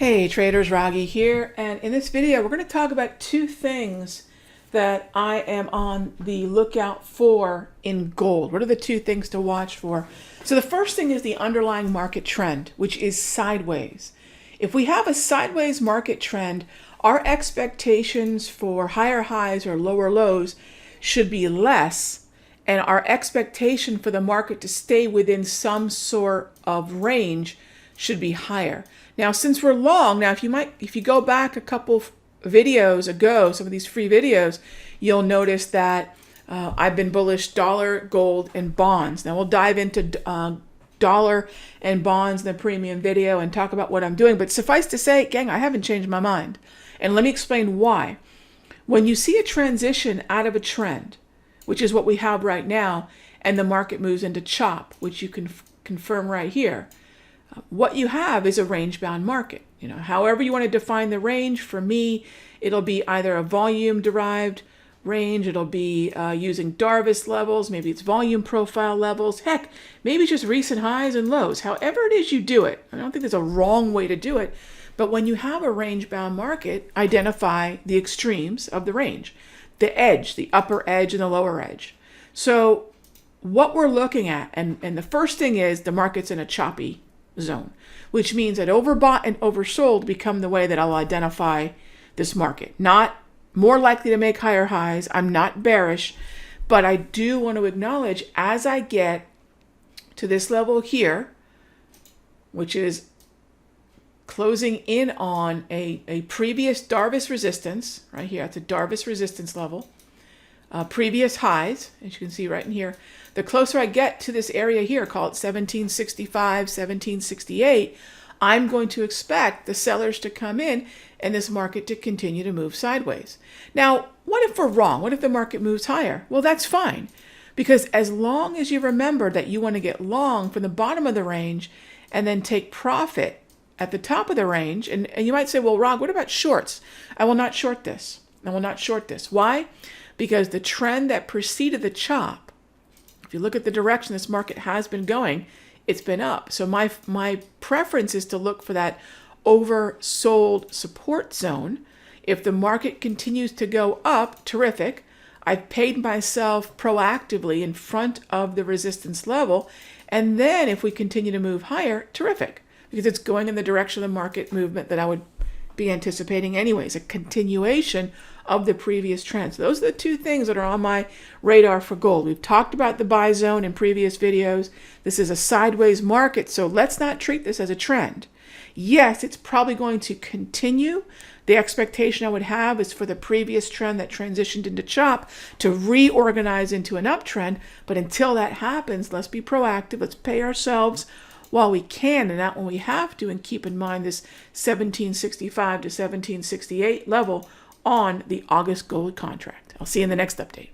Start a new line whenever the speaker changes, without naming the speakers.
Hey traders, Raghi here, and in this video we're going to talk about two things that I am on the lookout for in gold. What are the two things to watch for? So the first thing is the underlying market trend, which is sideways. If we have a sideways market trend, our expectations for higher highs or lower lows should be less, and our expectation for the market to stay within some sort of range should be higher. Now, since we're long, if you go back a couple videos ago, some of these free videos, you'll notice that I've been bullish dollar, gold, and bonds. Now we'll dive into dollar and bonds in the premium video and talk about what I'm doing. But suffice to say, gang, I haven't changed my mind. And let me explain why. When you see a transition out of a trend, which is what we have right now, and the market moves into chop, which you can confirm right here, what you have is a range-bound market. However you want to define the range, for me, it'll be either a volume-derived range, it'll be using Darvas levels, maybe it's volume profile levels, heck, maybe it's just recent highs and lows. However it is you do it, I don't think there's a wrong way to do it, but when you have a range-bound market, identify the extremes of the range, the edge, the upper edge and the lower edge. So what we're looking at, and the first thing is the market's in a choppy zone, which means that overbought and oversold become the way that I'll identify this market. Not more likely to make higher highs. I'm not bearish, but I do want to acknowledge as I get to this level here, which is closing in on a previous Darvas resistance, right here, it's a Darvas resistance level, previous highs, as you can see right in here. The closer I get to this area here, call it 1765, 1768, I'm going to expect the sellers to come in and this market to continue to move sideways. Now, what if we're wrong? What if the market moves higher? Well, that's fine, because as long as you remember that you want to get long from the bottom of the range and then take profit at the top of the range, and you might say, well, Rog, what about shorts? I will not short this. I will not short this. Why? Because the trend that preceded the chop, if you look at the direction this market has been going, it's been up. So my preference is to look for that oversold support zone. If the market continues to go up, terrific. I've paid myself proactively in front of the resistance level. And then if we continue to move higher, terrific, because it's going in the direction of the market movement that I would be anticipating anyways, a continuation of the previous trends. Those are the two things that are on my radar for gold. We've talked about the buy zone in previous videos. This is a sideways market, so let's not treat this as a trend. Yes, it's probably going to continue. The expectation I would have is for the previous trend that transitioned into chop to reorganize into an uptrend, but until that happens, let's be proactive. Let's pay ourselves while we can and not when we have to, and keep in mind this 1765 to 1768 level on the August gold contract. I'll see you in the next update.